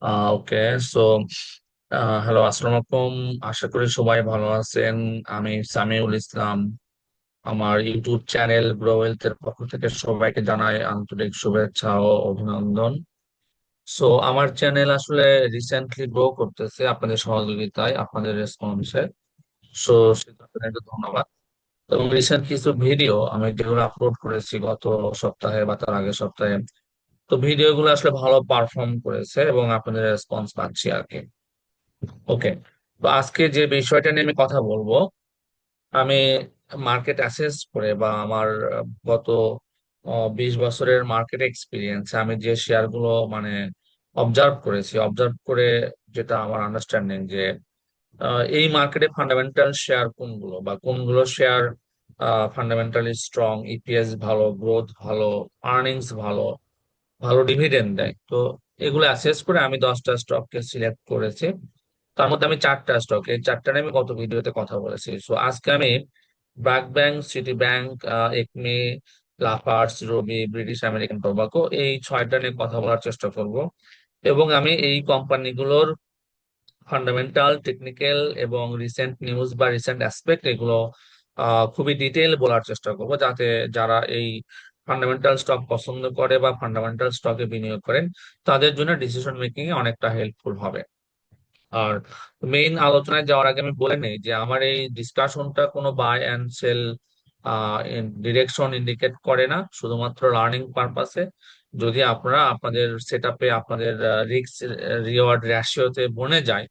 ওকে। So hello, আসসালামু আলাইকুম। আশা করি সবাই ভালো আছেন। আমি সামিউল ইসলাম। আমার ইউটিউব চ্যানেল গ্রো ওয়েলথ এর পক্ষ থেকে সবাইকে জানাই আন্তরিক শুভেচ্ছা ও অভিনন্দন। সো আমার চ্যানেল আসলে রিসেন্টলি গ্রো করতেছে আপনাদের সহযোগিতায়, আপনাদের রেসপন্সে। সো সেজন্য ধন্যবাদ। এবং রিসেন্ট কিছু ভিডিও আমি যেগুলো আপলোড করেছি গত সপ্তাহে বা তার আগের সপ্তাহে, তো ভিডিওগুলো আসলে ভালো পারফর্ম করেছে এবং আপনাদের রেসপন্স পাচ্ছি আর কি। ওকে। তো আজকে যে বিষয়টা নিয়ে আমি কথা বলবো, আমি মার্কেট অ্যাসেস করে বা আমার গত 20 বছরের মার্কেট এক্সপিরিয়েন্স, আমি যে শেয়ার গুলো মানে অবজার্ভ করেছি, অবজার্ভ করে যেটা আমার আন্ডারস্ট্যান্ডিং যে এই মার্কেটে ফান্ডামেন্টাল শেয়ার কোনগুলো বা কোনগুলো শেয়ার ফান্ডামেন্টালি স্ট্রং, ইপিএস ভালো, গ্রোথ ভালো, আর্নিংস ভালো, ভালো ডিভিডেন্ড দেয়। তো এগুলো অ্যাসেস করে আমি 10টা স্টককে সিলেক্ট করেছি। তার মধ্যে আমি 4টা স্টক, এই 4টা নিয়ে আমি গত ভিডিওতে কথা বলেছি। সো আজকে আমি BRAC Bank, City Bank, Acme, Lafarge, Robi, British American Tobacco, এই 6টা নিয়ে কথা বলার চেষ্টা করব। এবং আমি এই কোম্পানিগুলোর ফান্ডামেন্টাল, টেকনিক্যাল এবং রিসেন্ট নিউজ বা রিসেন্ট অ্যাসপেক্ট, এগুলো খুবই ডিটেল বলার চেষ্টা করব, যাতে যারা এই ফান্ডামেন্টাল স্টক পছন্দ করে বা ফান্ডামেন্টাল স্টকে বিনিয়োগ করেন, তাদের জন্য ডিসিশন মেকিং এ অনেকটা হেল্পফুল হবে। আর মেইন আলোচনায় যাওয়ার আগে আমি বলে নেই যে আমার এই ডিসকাশনটা কোনো buy and sell direction indicate করে না, শুধুমাত্র লার্নিং পারপাসে। যদি আপনারা আপনাদের সেট আপে আপনাদের রিস্ক রিওয়ার্ড রেশিওতে বনে যায়,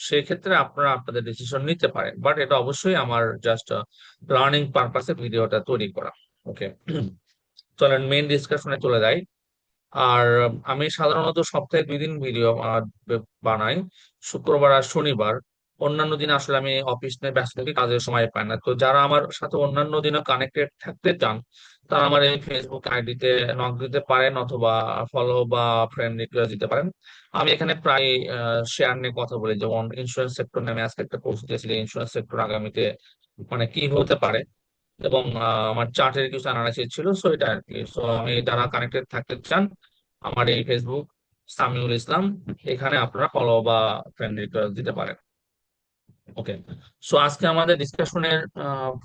সেক্ষেত্রে আপনারা আপনাদের ডিসিশন নিতে পারেন, বাট এটা অবশ্যই আমার জাস্ট লার্নিং পারপাসে ভিডিওটা তৈরি করা। ওকে। চলেন মেইন ডিসকাশনে চলে যাই। আর আমি সাধারণত সপ্তাহে 2 দিন ভিডিও বানাই, শুক্রবার আর শনিবার। অন্যান্য দিন আসলে আমি অফিস নিয়ে ব্যস্ত থাকি, কাজের সময় পাই না। তো যারা আমার সাথে অন্যান্য দিনও কানেক্টেড থাকতে চান, তারা আমার এই ফেসবুক আইডিতে নক দিতে পারেন, অথবা ফলো বা ফ্রেন্ড রিকোয়েস্ট দিতে পারেন। আমি এখানে প্রায় শেয়ার নিয়ে কথা বলি, যেমন ইন্স্যুরেন্স সেক্টর নিয়ে আমি আজকে একটা পোস্ট দিয়েছি যে ইন্স্যুরেন্স সেক্টর আগামীতে মানে কি হতে পারে, এবং আমার চার্টের কিছু অ্যানালাইসিস ছিল। সো এটা আর কি। সো আমি যারা কানেক্টেড থাকতে চান, আমার এই ফেসবুক সামিউল ইসলাম, এখানে আপনারা ফলো বা ফ্রেন্ড রিকোয়েস্ট দিতে পারেন। ওকে। সো আজকে আমাদের ডিসকাশনের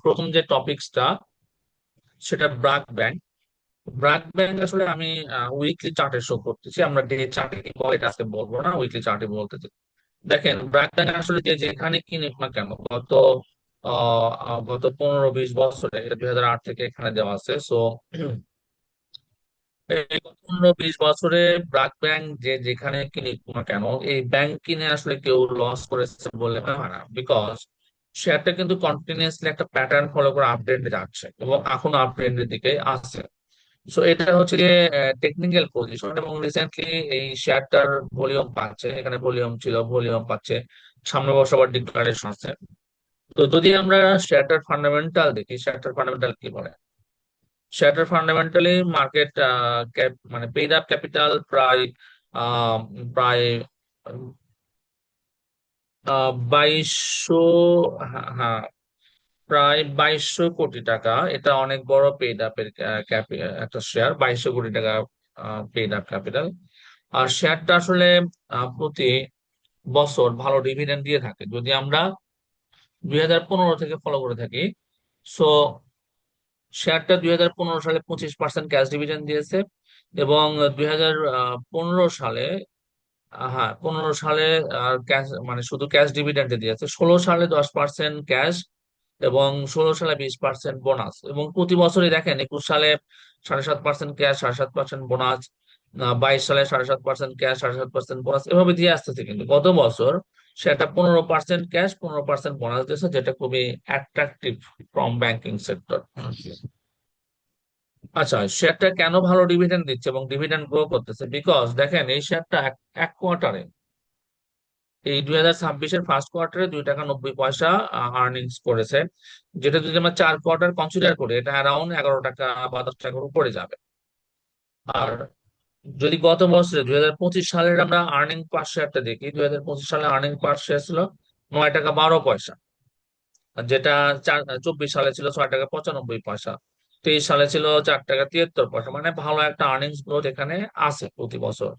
প্রথম যে টপিকসটা, সেটা ব্র্যাক ব্যাংক। ব্র্যাক ব্যাংক আসলে আমি উইকলি চার্টে শো করতেছি, আমরা ডে চার্টে কি বলে এটা আজকে বলবো না, উইকলি চার্টে বলতেছি। দেখেন, ব্র্যাক ব্যাংক আসলে যে যেখানে কিনুক না কেন, গত 15-20 বছরে, 2008 থেকে এখানে দেওয়া আছে। সো এই 15-20 বছরে ব্র্যাক ব্যাংক যে যেখানে কিনুক না কেন, এই ব্যাংক কিনে আসলে কেউ লস করেছে বলে মনে হয় না, বিকজ শেয়ারটা কিন্তু কন্টিনিউয়াসলি একটা প্যাটার্ন ফলো করে আপট্রেন্ডে যাচ্ছে এবং এখনো আপট্রেন্ডের দিকে আসছে। সো এটা হচ্ছে যে টেকনিক্যাল পজিশন, এবং রিসেন্টলি এই শেয়ারটার ভলিউম পাচ্ছে, এখানে ভলিউম ছিল, ভলিউম পাচ্ছে, সামনে বছর আবার ডিক্লারেশন আছে। তো যদি আমরা শেয়ারটার ফান্ডামেন্টাল দেখি, শেয়ারটার ফান্ডামেন্টাল কি বলে, শেয়ারটার ফান্ডামেন্টালি মার্কেট মানে পেইড আপ ক্যাপিটাল প্রায় আহ, প্রায় 2200, হ্যাঁ হ্যাঁ, প্রায় 2200 কোটি টাকা। এটা অনেক বড় পেইড আপের একটা শেয়ার, 2200 কোটি টাকা পেইড আপ ক্যাপিটাল। আর শেয়ারটা আসলে প্রতি বছর ভালো ডিভিডেন্ড দিয়ে থাকে। যদি আমরা 2015 থেকে ফলো করে থাকি, সো শেয়ারটা 2015 সালে 25% ক্যাশ ডিভিডেন্ড দিয়েছে, এবং 2015 সালে, হ্যাঁ 15 সালে ক্যাশ মানে শুধু ক্যাশ ডিভিডেন্ডে দিয়েছে। 16 সালে 10% ক্যাশ, এবং 16 সালে 20% বোনাস, এবং প্রতি বছরই দেখেন 21 সালে 7.5% ক্যাশ, 7.5% বোনাস, 22 সালে 7.5% ক্যাশ, 7.5% বোনাস, এভাবে দিয়ে আসতেছে। কিন্তু গত বছর সেটা 15% ক্যাশ, 15% বোনাস দিয়েছে, যেটা খুবই অ্যাট্রাকটিভ ফ্রম ব্যাংকিং সেক্টর। আচ্ছা, শেয়ারটা কেন ভালো ডিভিডেন্ড দিচ্ছে এবং ডিভিডেন্ড গ্রো করতেছে, বিকজ দেখেন এই শেয়ারটা এক এক কোয়ার্টারে, এই 2026-এর ফার্স্ট কোয়ার্টারে 2 টাকা 90 পয়সা আর্নিংস করেছে, যেটা যদি আমরা 4 কোয়ার্টার কনসিডার করি, এটা অ্যারাউন্ড 11 টাকা বা 10 টাকার উপরে যাবে। আর যদি গত বছরে 2025 সালের আমরা আর্নিং পার শেয়ারটা দেখি, 2025 সালে আর্নিং পার শেয়ার ছিল 9 টাকা 12 পয়সা, আর যেটা 24 সালে ছিল 6 টাকা 95 পয়সা, 23 সালে ছিল 4 টাকা 73 পয়সা। মানে ভালো একটা আর্নিংস গ্রোথ এখানে আছে প্রতি বছর।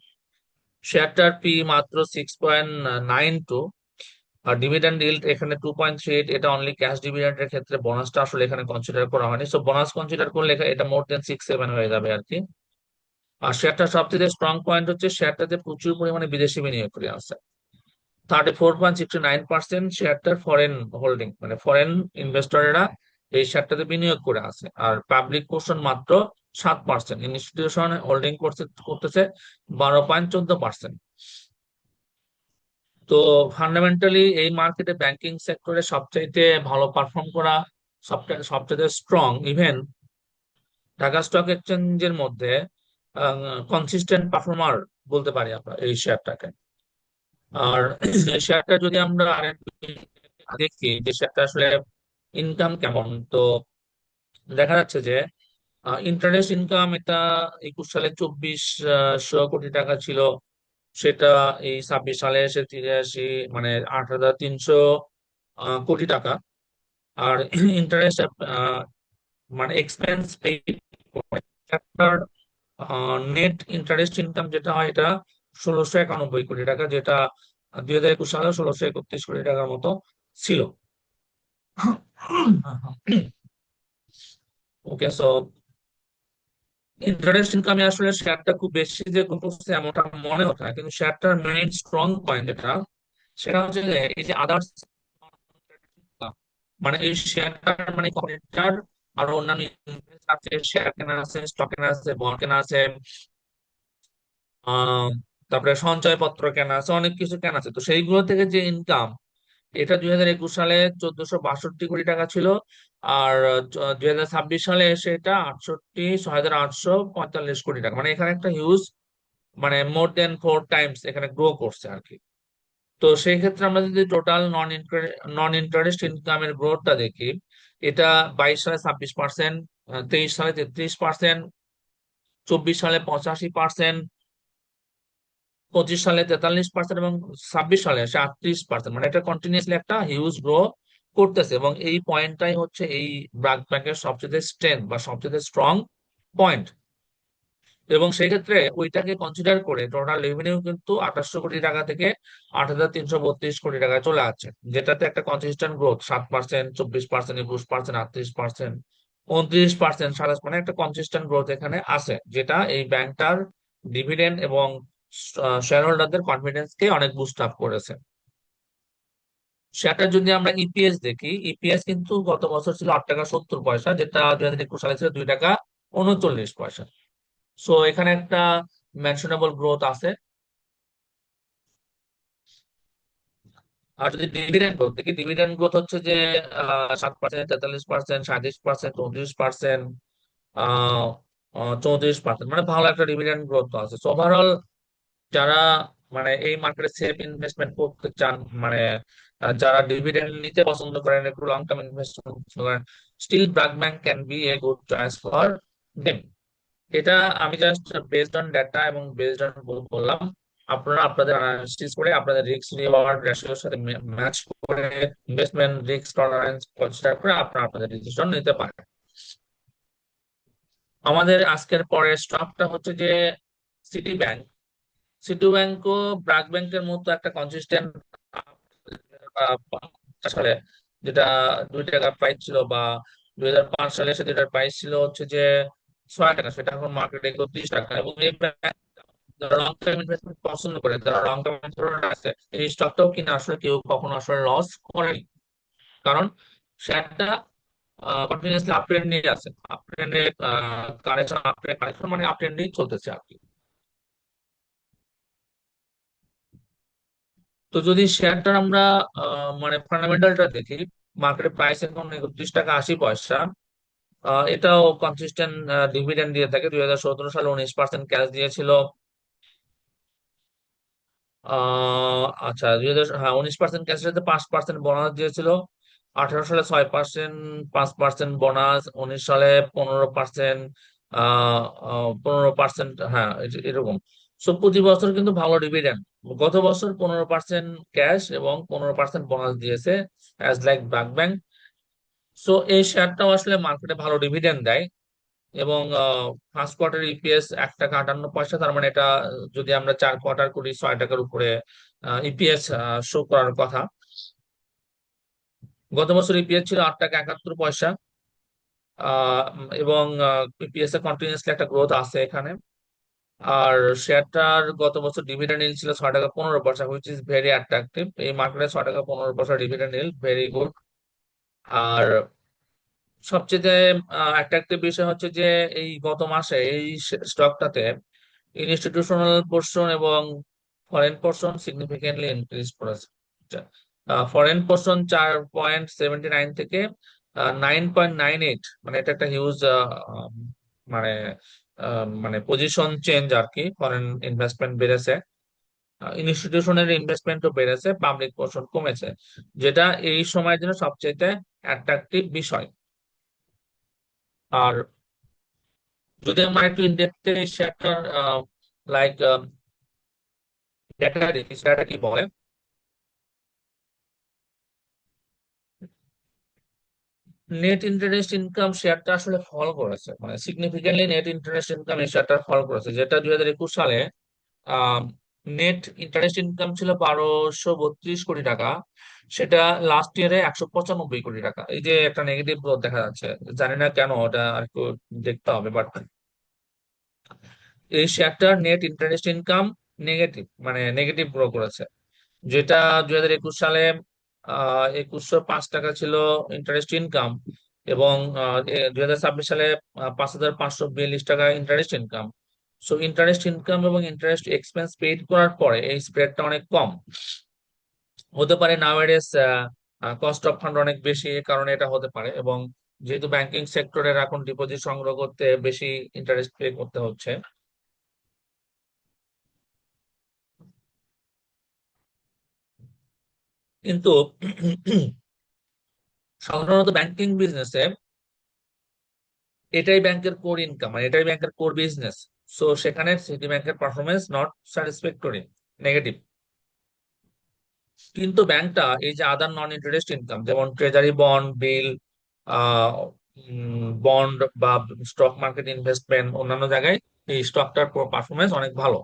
শেয়ারটার পি মাত্র 6.92, আর ডিভিডেন্ড yield এখানে 2.38। এটা অনলি ক্যাশ ডিভিডেন্ডের ক্ষেত্রে, বোনাসটা আসলে এখানে কনসিডার করা হয়নি। সো বোনাস কনসিডার করলে এটা মোর দেন 6-7 হয়ে যাবে আর কি। আর শেয়ারটার সবচেয়ে স্ট্রং পয়েন্ট হচ্ছে শেয়ারটাতে প্রচুর পরিমাণে বিদেশি বিনিয়োগকারী আছে। 34.69% শেয়ারটার ফরেন হোল্ডিং, মানে ফরেন ইনভেস্টরেরা এই শেয়ারটাতে বিনিয়োগ করে আছে। আর পাবলিক পোর্শন মাত্র 7%, ইনস্টিটিউশন হোল্ডিং করতেছে 12.14%। তো ফান্ডামেন্টালি এই মার্কেটে ব্যাংকিং সেক্টরে সবচাইতে ভালো পারফর্ম করা, সবচাইতে স্ট্রং, ইভেন ঢাকা স্টক এক্সচেঞ্জের মধ্যে কনসিস্টেন্ট পারফর্মার বলতে পারি আমরা এই শেয়ারটাকে। আর এই শেয়ারটা যদি আমরা আরেকটু দেখি যে শেয়ারটা আসলে ইনকাম কেমন, তো দেখা যাচ্ছে যে ইন্টারেস্ট ইনকাম এটা 21 সালে 2400 কোটি টাকা ছিল, সেটা এই 26 সালে এসে 83, মানে 8,300 কোটি টাকা। আর ইন্টারেস্ট মানে expense paid, net interest income যেটা হয় এটা 1,691 কোটি টাকা, যেটা 2021 সালে 1,631 কোটি টাকার মতো ছিল। ওকে, সো ইন্টারেস্ট ইনকামে আসলে শেয়ারটা খুব বেশি যে করতেছে এমনটা মনে হচ্ছে না, কিন্তু শেয়ারটার মেইন স্ট্রং পয়েন্ট যেটা, সেটা হচ্ছে যে এই যে আদার্স, মানে এই শেয়ারটার মানে কম্পিটিটর আর অন্যান্য investment আছে, শেয়ার কেনা আছে, স্টক কেনা আছে, বন্ড কেনা আছে, আহ তারপরে সঞ্চয়পত্র কেনা আছে, অনেক কিছু কেনা আছে। তো সেইগুলো থেকে যে ইনকাম, এটা 2021 সালে 1,462 কোটি টাকা ছিল। আর 2026 সালে এসে এটা 68,6,845 কোটি টাকা, মানে এখানে একটা হিউজ, মানে মোর দেন 4 টাইমস এখানে গ্রো করছে আর কি। তো সেই ক্ষেত্রে আমরা যদি টোটাল নন ইন্টারেস্ট ইনকামের গ্রোথটা দেখি, এটা 22 সালে 26%, 23 সালে 33%, 24 সালে 85%, 25 সালে 43%, এবং 26 সালে আসে 38%। মানে এটা কন্টিনিউসলি একটা হিউজ গ্রো করতেছে, এবং এই পয়েন্টটাই হচ্ছে এই ব্র্যাক ব্যাংকের সবচেয়ে স্ট্রেংথ বা সবচেয়ে স্ট্রং পয়েন্ট। এবং সেই ক্ষেত্রে ওইটাকে কনসিডার করে টোটাল রেভিনিউ কিন্তু 2,800 কোটি টাকা থেকে 8,332 কোটি টাকায় চলে আসছে, যেটাতে একটা কনসিস্টেন্ট গ্রোথ 7%, 24%, 21%, 38%, 29%, 27, মানে একটা কনসিস্টেন্ট গ্রোথ এখানে আছে, যেটা এই ব্যাংকটার ডিভিডেন্ড এবং শেয়ার হোল্ডারদের কনফিডেন্স কে অনেক বুস্ট আপ করেছে। সেটা যদি আমরা ইপিএস দেখি, ইপিএস কিন্তু গত বছর ছিল 8 টাকা 70 পয়সা, যেটা 2021 সালে ছিল 2 টাকা 39 পয়সা। সো এখানে একটা মেনশনেবল গ্রোথ আছে। আর যদি ডিভিডেন্ড গ্রোথ দেখি, ডিভিডেন্ড গ্রোথ হচ্ছে যে 7%, 43%, 37%, 34%, 34%, মানে ভালো একটা ডিভিডেন্ড গ্রোথ আছে। ওভারঅল যারা মানে এই মার্কেটে সেফ ইনভেস্টমেন্ট করতে চান, মানে যারা ডিভিডেন্ড নিতে পছন্দ করেন, একটু লং টার্ম ইনভেস্টমেন্ট করেন, still BRAC bank can be a good choice for them. এটা আমি জাস্ট বেসড অন ডাটা এবং বেসড অন বললাম। আপনারা আপনাদের অ্যানালিসিস করে, আপনাদের রিস্ক রিওয়ার্ড রেশিওর সাথে ম্যাচ করে, ইনভেস্টমেন্ট রিস্ক টলারেন্স কনসিডার করে আপনারা আপনাদের ডিসিশন নিতে পারেন। আমাদের আজকের পরের স্টকটা হচ্ছে যে সিটি ব্যাংক। সিটি ব্যাংকও ব্র্যাক ব্যাংকের মতো একটা কনসিস্টেন্ট সালে, যেটা 2 টাকা প্রাইস ছিল, বা 2005 সালে এসে যেটার প্রাইস ছিল হচ্ছে যে 6 টাকা, সেটা এখন মার্কেটে 31 টাকা। এবং এই যারা লং টার্ম ইনভেস্টমেন্ট পছন্দ করে, যারা লং টার্ম ইনভেস্টর আছে, এই স্টকটাও কিনা আসলে কেউ কখনো আসলে লস করেনি, কারণ শেয়ারটা কন্টিনিউসলি আপ ট্রেন্ডে আছে, আপ ট্রেন্ডে কারেকশন, আপ ট্রেন্ড কারেকশন, মানে আপ ট্রেন্ডেই চলতেছে আর কি। তো যদি শেয়ারটার আমরা মানে ফান্ডামেন্টালটা দেখি, মার্কেট প্রাইস এখন 31 টাকা 80 পয়সা। এটাও কনসিস্টেন্ট ডিভিডেন্ড দিয়ে থাকে। 2017 সালে 19% ক্যাশ দিয়েছিল। আচ্ছা, 19% ক্যাশের সাথে 5% বোনাস দিয়েছিল। 18 সালে 6%, 5% বোনাস। 19 সালে 15%, 15%, হ্যাঁ, এরকম। সো প্রতি বছর কিন্তু ভালো ডিভিডেন্ড। গত বছর 15% ক্যাশ এবং 15% বোনাস দিয়েছে as like BRAC bank. So এই শেয়ারটাও আসলে মার্কেটে ভালো ডিভিডেন্ড দেয়। এবং ফার্স্ট কোয়ার্টার ইপিএস 1 টাকা 58 পয়সা। তার মানে এটা যদি আমরা 4 কোয়ার্টার করি 6 টাকার উপরে ইপিএস শো করার কথা। গত বছর ইপিএস ছিল 8 টাকা 71 পয়সা। এবং ইপিএস এ কন্টিনিউয়াসলি একটা গ্রোথ আছে এখানে। আর শেয়ারটার গত বছর ডিভিডেন্ড ইল ছিল 6 টাকা 15 পয়সা, হুইচ ইজ ভেরি অ্যাট্রাকটিভ। এই মার্কেটে 6 টাকা 15 পয়সা ডিভিডেন্ড ইল ভেরি গুড। আর সবচেয়ে অ্যাট্রাকটিভ বিষয় হচ্ছে যে এই গত মাসে এই স্টকটাতে ইনস্টিটিউশনাল পোর্শন এবং ফরেন পোর্শন সিগনিফিকেন্টলি ইনক্রিজ করেছে। ফরেন পোর্শন 4.79 থেকে 9.98, মানে এটা একটা হিউজ মানে মানে পজিশন চেঞ্জ আর কি। ফরেন ইনভেস্টমেন্ট বেড়েছে, ইনস্টিটিউশনের ইনভেস্টমেন্টও বেড়েছে, পাবলিক পোর্শন কমেছে, যেটা এই সময়ের জন্য সবচেয়ে অ্যাট্রাকটিভ বিষয়। আর যদি আমরা একটু ইনডেপথে শেয়ারটার লাইক ডেটা দেখি, সেটা কি বলে। নেট ইন্টারেস্ট ইনকাম শেয়ারটা আসলে ফল করেছে, মানে সিগনিফিকেন্টলি নেট ইন্টারেস্ট ইনকাম এই শেয়ারটা ফল করেছে, যেটা 2021 সালে নেট ইন্টারেস্ট ইনকাম ছিল 1232 কোটি টাকা। সেটা লাস্ট ইয়ারে 195 কোটি টাকা। এই যে একটা নেগেটিভ গ্রোথ দেখা যাচ্ছে, জানি না কেন, ওটা আর একটু দেখতে হবে। বাট এই শেয়ারটার নেট ইন্টারেস্ট ইনকাম নেগেটিভ, মানে নেগেটিভ গ্রো করেছে। যেটা 2021 সালে 2105 টাকা ছিল ইন্টারেস্ট ইনকাম, এবং 2026 সালে 5542 টাকা interest income. So interest income এবং ইন্টারেস্ট এক্সপেন্স পেইড করার পরে এই স্প্রেডটা অনেক কম। হতে পারে নাওয়াডেজ কস্ট অফ ফান্ড অনেক বেশি, এ কারণে এটা হতে পারে। এবং যেহেতু ব্যাংকিং সেক্টরের এখন ডিপোজিট সংগ্রহ করতে বেশি ইন্টারেস্ট পে করতে হচ্ছে। কিন্তু সাধারণত ব্যাংকিং বিজনেসে এটাই ব্যাংকের কোর ইনকাম, মানে এটাই ব্যাংকের কোর বিজনেস। সো সেখানে সিটি ব্যাংকের পারফরমেন্স নট স্যাটিসফ্যাক্টরি, নেগেটিভ। কিন্তু ব্যাংকটা এই যে আদার নন ইন্টারেস্ট ইনকাম, যেমন ট্রেজারি বন্ড, বিল, বন্ড বা স্টক মার্কেট ইনভেস্টমেন্ট, অন্যান্য জায়গায় এই স্টকটার পারফরমেন্স অনেক ভালো।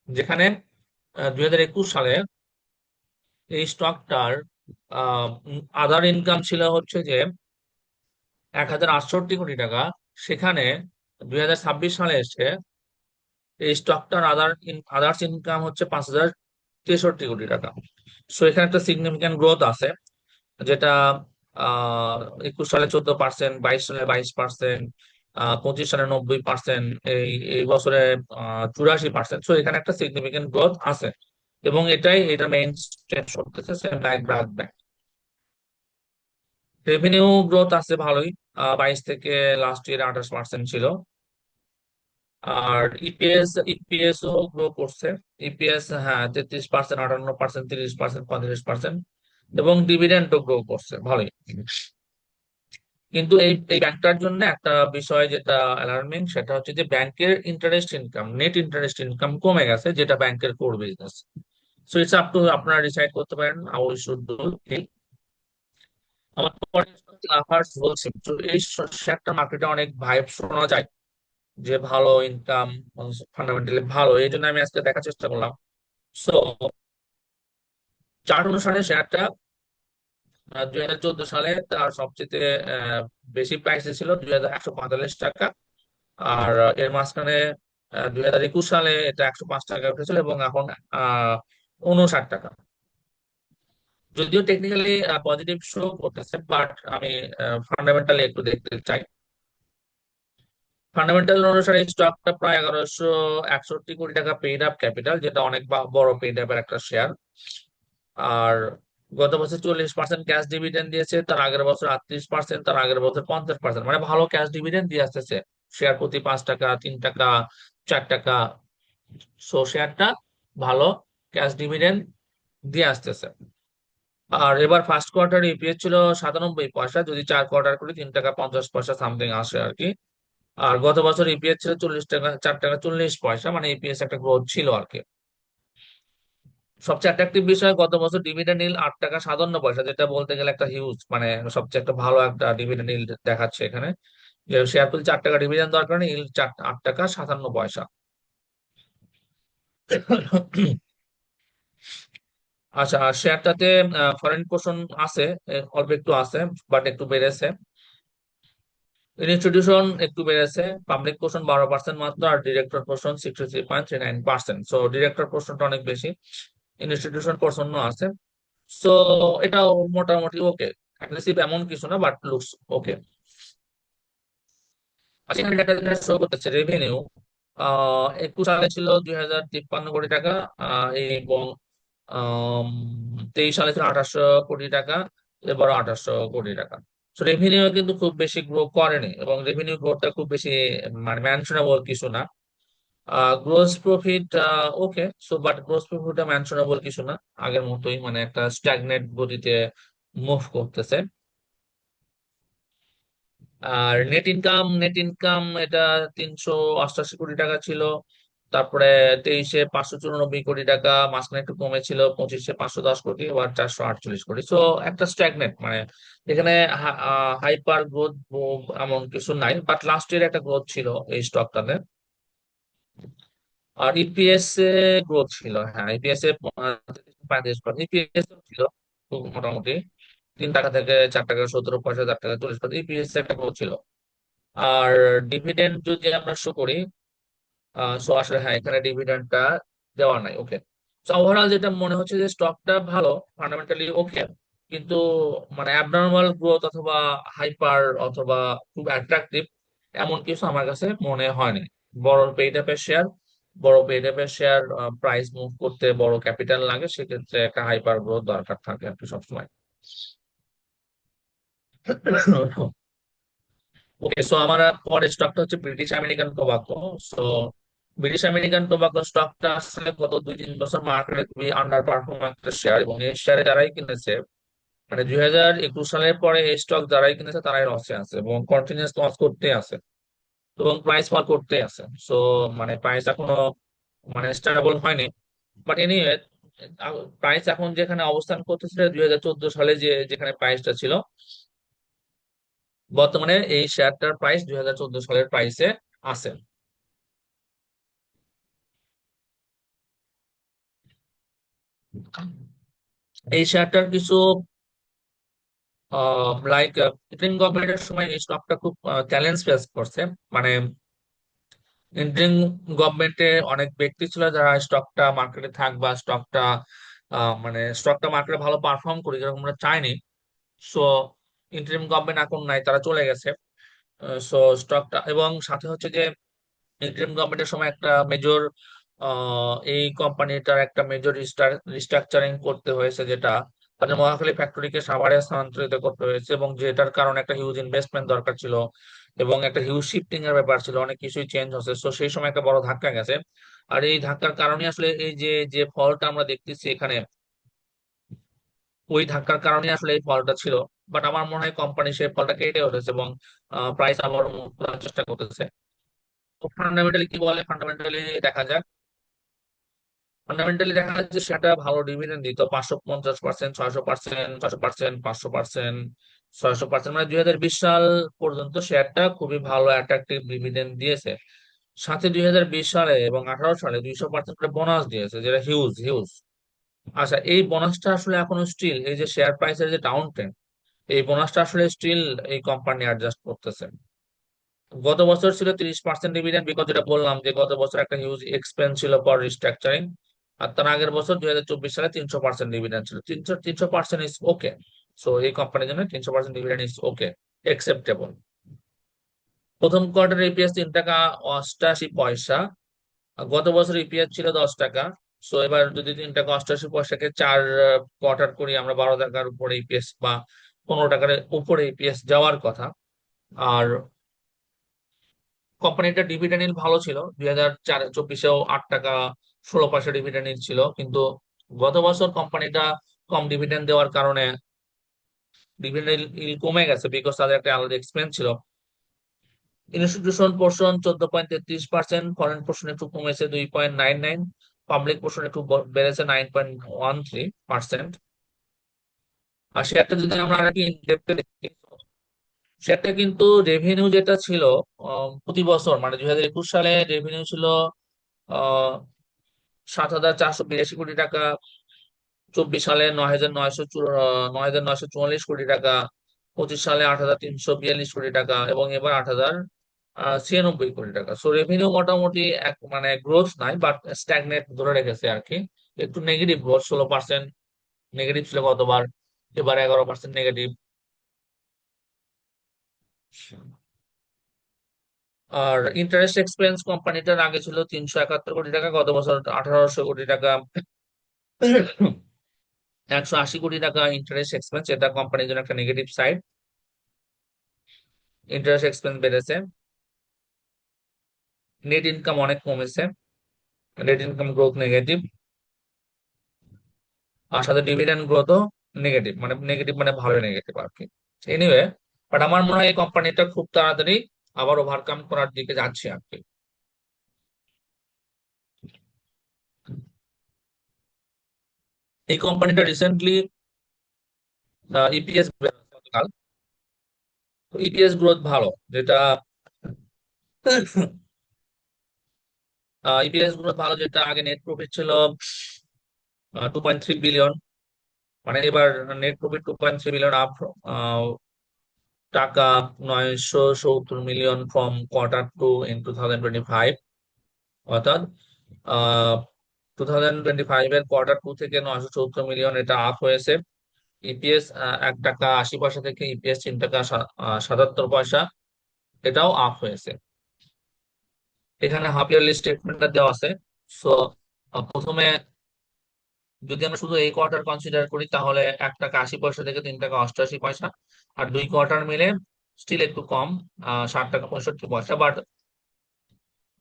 যেখানে 2021 সালে এই স্টকটার আদার ইনকাম ছিল হচ্ছে যে 1068 কোটি টাকা। সেখানে 2026 সালে এসে এই স্টকটার আদার্স ইনকাম হচ্ছে 5063 কোটি টাকা। সো এখানে একটা সিগনিফিক্যান্ট গ্রোথ আছে, যেটা 21 সালে 14%, 22 সালে 22%, 25 সালে 90%, এই এই বছরে 84%। সো এখানে একটা সিগনিফিক্যান্ট গ্রোথ আছে, এবং এটা মেইন স্ট্রেন্থ করতেছে same like BRAC bank. Revenue growth আছে ভালোই, 22 থেকে লাস্ট ইয়ার 28% ছিল। আর ইপিএস ও গ্রো করছে। ইপিএস, হ্যাঁ, 33%, 58%, 30%, 35%। এবং ডিভিডেন্ডও গ্রো করছে ভালোই। কিন্তু এই এই ব্যাংকটার জন্য একটা বিষয় যেটা অ্যালার্মিং, সেটা হচ্ছে যে ব্যাংকের interest income, net interest income কমে গেছে, যেটা ব্যাংকের core business. So it's up to, আপনারা ডিসাইড করতে পারেন হাউ উই শুড ডু। আমার পরে লাফার্স বলছে, তো এই শেয়ারটা মার্কেটে অনেক ভাইব শোনা যায় যে ভালো ইনকাম, ফান্ডামেন্টালি ভালো, এই জন্য আমি আজকে দেখার চেষ্টা করলাম। সো চার্ট অনুসারে শেয়ারটা 2014 সালে তার সবচেয়ে বেশি প্রাইসে ছিল 2145 টাকা। আর এর মাঝখানে 2021 সালে এটা 105 টাকা উঠেছিল, এবং এখন 59 টাকা। যদিও টেকনিক্যালি পজিটিভ শো করতেছে, বাট আমি ফান্ডামেন্টালি একটু দেখতে চাই। ফান্ডামেন্টাল অনুসারে স্টকটা প্রায় 1161 কোটি টাকা পেইড আপ ক্যাপিটাল, যেটা অনেক বড় পেইড আপের একটা শেয়ার। আর গত বছর 40% ক্যাশ ডিভিডেন্ড দিয়েছে, তার আগের বছর 38%, তার আগের বছর 50%, মানে ভালো ক্যাশ ডিভিডেন্ড দিয়ে আসতেছে। শেয়ার প্রতি 5 টাকা, 3 টাকা, 4 টাকা। সো শেয়ারটা ভালো ক্যাশ ডিভিডেন্ড দিয়ে আসতেছে। আর এবার ফার্স্ট কোয়ার্টার ইপিএস ছিল 97 পয়সা, যদি 4 কোয়ার্টার করি 3 টাকা 50 পয়সা সামথিং আসে আর কি। আর গত বছর ইপিএস ছিল 40 টাকা, 4 টাকা 40 পয়সা, মানে ইপিএস একটা গ্রোথ ছিল আর কি। সবচেয়ে অ্যাট্রাকটিভ বিষয়, গত বছর ডিভিডেন্ড ইল 8 টাকা 57 পয়সা, যেটা বলতে গেলে একটা হিউজ, মানে সবচেয়ে একটা ভালো একটা ডিভিডেন্ড ইল দেখাচ্ছে এখানে। যে শেয়ার প্রতি 4 টাকা ডিভিডেন্ড দেওয়ার কারণে ইল 8 টাকা 57 পয়সা। আচ্ছা, আর শেয়ারটাতে ফরেন পোর্শন আছে, অল্প একটু আছে, বাট একটু বেড়েছে। ইনস্টিটিউশন একটু বেড়েছে, পাবলিক পোর্শন 12% মাত্র, আর ডিরেক্টর পোর্শন 63.39%। সো ডিরেক্টর পোর্শনটা অনেক বেশি, ইনস্টিটিউশন পোর্শনও আছে। সো এটাও মোটামুটি ওকে, অ্যাগ্রেসিভ এমন কিছু না, বাট লুকস ওকে। আচ্ছা, এখানে একটা শো করতেছে রেভিনিউ 21 সালে ছিল 2053 কোটি টাকা, এবং 23 সালে ছিল 2800 কোটি টাকা, এবার 2800 কোটি টাকা। তো রেভিনিউ কিন্তু খুব বেশি গ্রো করেনি, এবং রেভিনিউ গ্রোথটা খুব বেশি মানে মেনশনেবল কিছু না। Gross profit okay, so but gross প্রফিটটা মেনশনেবল কিছু না, আগের মতোই মানে একটা স্ট্যাগনেট গতিতে মুভ করতেছে। আর নেট ইনকাম এটা 388 কোটি টাকা ছিল, তারপরে 23-এ 594 কোটি টাকা, মাঝখানে একটু কমেছিল, 25-এ 510 কোটি, আবার 448 কোটি। সো একটা স্ট্যাগনেট মানে এখানে হাইপার গ্রোথ এমন কিছু নাই, বাট লাস্ট ইয়ার একটা গ্রোথ ছিল এই স্টকটাতে। আর ইপিএস এ গ্রোথ ছিল, হ্যাঁ ইপিএস এ 35%, ইপিএস ছিল খুব মোটামুটি 3 টাকা থেকে 4 টাকা 17 পয়সা, 4 টাকা 40 পয়সা, ইপিএস একটা গ্রোথ ছিল। আর ডিভিডেন্ড যদি আমরা শো করি, সো আসলে হ্যাঁ এখানে ডিভিডেন্ডটা দেওয়া নাই, ওকে। সো ওভারঅল যেটা মনে হচ্ছে যে স্টকটা ভালো, ফান্ডামেন্টালি ওকে, কিন্তু মানে অ্যাবনর্মাল গ্রোথ অথবা হাইপার অথবা খুব অ্যাট্রাকটিভ এমন কিছু আমার কাছে মনে হয়নি। বড় পেইডআপের শেয়ার, বড় পেইডআপের শেয়ার প্রাইস মুভ করতে বড় ক্যাপিটাল লাগে, সেক্ষেত্রে একটা হাইপার গ্রোথ দরকার থাকে আর কি সবসময়। ওকে, সো আমার পরের স্টকটা হচ্ছে British American tobacco. So British American tobacco স্টকটা আসলে গত 2-3 বছর মার্কেটে খুবই আন্ডার পারফর্ম একটা শেয়ার, এবং এই শেয়ারে যারাই কিনেছে মানে 2021 সালের পরে এই স্টক যারাই কিনেছে তারাই লসে আছে, এবং কন্টিনিউয়াস লস করতে আছে, এবং প্রাইস ফল করতে আছে। সো মানে প্রাইস এখনো মানে স্টেবল হয়নি, বাট এনিওয়ে প্রাইস এখন যেখানে অবস্থান করতেছিল 2014 সালে যেখানে প্রাইসটা ছিল, বর্তমানে এই শেয়ারটার প্রাইস 2014 সালের প্রাইসে আছে। এই শেয়ারটার কিছু লাইক ইন্টারিম গভর্নমেন্টের সময় এই স্টকটা খুব চ্যালেঞ্জ ফেস করছে। মানে ইন্টারিম গভর্নমেন্টে অনেক ব্যক্তি ছিল যারা স্টকটা মার্কেটে থাক বা স্টকটা মানে স্টকটা মার্কেটে ভালো পারফর্ম করি যেরকম আমরা চাইনি। সো ইন্টারিম গভর্নমেন্ট এখন নাই, তারা চলে গেছে। সো স্টকটা, এবং সাথে হচ্ছে যে ইন্টারিম গভর্নমেন্টের সময় একটা মেজর এই কোম্পানিটার একটা মেজর রিস্ট্রাকচারিং করতে হয়েছে, যেটা তাদের মহাখালী ফ্যাক্টরিকে সাভারে স্থানান্তরিত করতে হয়েছে, এবং যেটার কারণে একটা হিউজ ইনভেস্টমেন্ট দরকার ছিল, এবং একটা হিউজ শিফটিং এর ব্যাপার ছিল, অনেক কিছুই চেঞ্জ হচ্ছে। তো সেই সময় একটা বড় ধাক্কা গেছে। আর এই ধাক্কার কারণে আসলে এই যে যে ফলটা আমরা দেখতেছি এখানে, ওই ধাক্কার কারণে আসলে এই ফলটা ছিল। বাট আমার মনে হয় কোম্পানি সেই ফলটা কেটে উঠেছে, এবং প্রাইস আবার মুভ করার চেষ্টা করতেছে। তো ফান্ডামেন্টালি কি বলে, ফান্ডামেন্টালি দেখা যাক। ফান্ডামেন্টালি দেখা যাচ্ছে সেটা ভালো ডিভিডেন্ড দিত, 550%, 600%, 600%, 500%, 600%, মানে 2020 সাল পর্যন্ত শেয়ারটা খুবই ভালো অ্যাট্রাকটিভ ডিভিডেন্ড দিয়েছে। সাথে 2020 সালে এবং 2018 সালে 200% করে বোনাস দিয়েছে, যেটা হিউজ হিউজ। আচ্ছা, এই বোনাসটা আসলে এখনো স্টিল এই যে শেয়ার প্রাইসের যে ডাউন ট্রেন্ড, এই বোনাসটা আসলে স্টিল এই কোম্পানি অ্যাডজাস্ট করতেছে। গত বছর ছিল 30% ডিভিডেন্ড, বিকজ যেটা বললাম যে গত বছর একটা হিউজ এক্সপেন্স ছিল ফর রিস্ট্রাকচারিং। আর তার আগের বছর 2024 সালে 300% ডিভিডেন্ড ছিল। 300% ইজ ওকে। সো এই কোম্পানির জন্য 300% ডিভিডেন্ড ইজ ওকে, একসেপ্টেবল। প্রথম কোয়ার্টার ইপিএস 3 টাকা 88 পয়সা, আর গত বছর ইপিএস ছিল 10 টাকা। সো এবার যদি 3 টাকা 88 পয়সাকে 4 কোয়ার্টার করি আমরা, 12 টাকার উপরে ইপিএস বা 15 টাকার উপরে ইপিএস যাওয়ার কথা। আর কোম্পানিটা ডিভিডেন্ড ভালো ছিল, 2024-এও 8 টাকা 16 পয়সা ডিভিডেন্ড ছিল, কিন্তু গত বছর কোম্পানিটা কম ডিভিডেন্ড দেওয়ার কারণে ডিভিডেন্ড কমে গেছে, বিকজ তাদের একটা আলাদা এক্সপেন্স ছিল। ইনস্টিটিউশন পোর্শন 14.33%, ফরেন পোর্শন একটু কমেছে 2.99, পাবলিক পোর্শন একটু বেড়েছে 9.13%। আর শেয়ারটা যদি আমরা আর কি দেখতে দেখি, সেটা কিন্তু রেভিনিউ যেটা ছিল প্রতি বছর মানে 2021 সালে রেভিনিউ ছিল 7,482 কোটি টাকা। 24 সালে 9,944 কোটি টাকা। 25 সালে 8,342 কোটি টাকা এবং এবার 8,096 কোটি টাকা। সো রেভিনিউ মোটামুটি এক মানে গ্রোথ নাই, বাট স্ট্যাগনেট ধরে রেখেছে আর কি। একটু নেগেটিভ গ্রোথ, 16% নেগেটিভ ছিল গতবার, এবার 11% নেগেটিভ। আর ইন্টারেস্ট এক্সপেন্স কোম্পানিটার আগে ছিল 371 কোটি টাকা, গত বছর 1,800 কোটি টাকা। 180 কোটি টাকা ইন্টারেস্ট এক্সপেন্স, এটা কোম্পানির জন্য একটা নেগেটিভ সাইড। ইন্টারেস্ট এক্সপেন্স বেড়েছে। নেট ইনকাম অনেক কমেছে, নেট ইনকাম গ্রোথ নেগেটিভ। আর সাথে ডিভিডেন্ড গ্রোথও নেগেটিভ, মানে নেগেটিভ মানে ভালো নেগেটিভ আর কি। এনিওয়ে, বাট আমার মনে হয় এই কোম্পানিটা খুব তাড়াতাড়ি আবার ওভারকাম করার দিকে যাচ্ছে আর কি। এই কোম্পানিটা রিসেন্টলি ইপিএস গতকাল, ইপিএস গ্রোথ ভালো, যেটা ইপিএস গ্রোথ ভালো, যেটা আগে নেট প্রফিট ছিল 2.3 বিলিয়ন, মানে এবার নেট প্রফিট 2.3 বিলিয়ন, আপ টাকা 970 মিলিয়ন ফ্রম Q2 in 2025। অর্থাৎ আহ 2025 এর Q2 থেকে 970 মিলিয়ন, এটা আপ হয়েছে। ইপিএস 1 টাকা 80 পয়সা থেকে ইপিএস 3 টাকা 77 পয়সা, এটাও আপ হয়েছে। এখানে হাফ ইয়ারলি স্টেটমেন্টটা দেওয়া আছে। সো প্রথমে যদি আমরা শুধু এই কোয়ার্টার কনসিডার করি, তাহলে 1 টাকা 80 পয়সা থেকে 3 টাকা 88 পয়সা, আর দুই কোয়ার্টার মিলে স্টিল একটু কম, 7 টাকা 65 পয়সা। বাট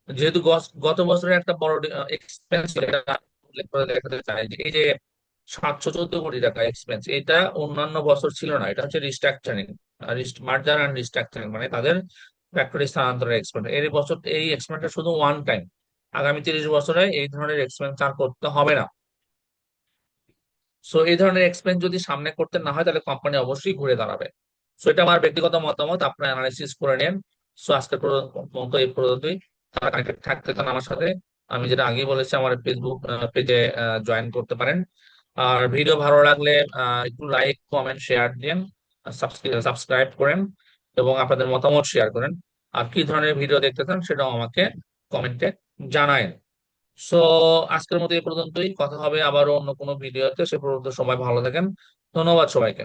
যেহেতু গত বছরের একটা বড় এক্সপেন্স ছিল, এটা উল্লেখ করে দেখাতে চাই যে এই যে 714 কোটি টাকা এক্সপেন্স, এটা অন্যান্য বছর ছিল না। এটা হচ্ছে রিস্ট্রাকচারিং, মার্জার অ্যান্ড রিস্ট্রাকচারিং, মানে তাদের ফ্যাক্টরি স্থানান্তরের এক্সপেন্স। এই বছর এই এক্সপেন্সটা শুধু ওয়ান টাইম, আগামী 30 বছরে এই ধরনের এক্সপেন্স আর করতে হবে না। সো এই ধরনের এক্সপেন্স যদি সামনে করতে না হয়, তাহলে কোম্পানি অবশ্যই ঘুরে দাঁড়াবে। সো এটা আমার ব্যক্তিগত মতামত, আপনার অ্যানালাইসিস করে নেন। সো আজকের মতো এই পর্যন্তই। তারা কানেক্টেড থাকতে চান আমার সাথে, আমি যেটা আগে বলেছি, আমার ফেসবুক পেজে জয়েন করতে পারেন। আর ভিডিও ভালো লাগলে একটু লাইক কমেন্ট শেয়ার দিন, সাবস্ক্রাইব করেন এবং আপনাদের মতামত শেয়ার করেন। আর কি ধরনের ভিডিও দেখতে চান সেটাও আমাকে কমেন্টে জানায়েন। সো আজকের মতো এই পর্যন্তই, কথা হবে আবারও অন্য কোনো ভিডিওতে। সে পর্যন্ত সবাই ভালো থাকেন। ধন্যবাদ সবাইকে।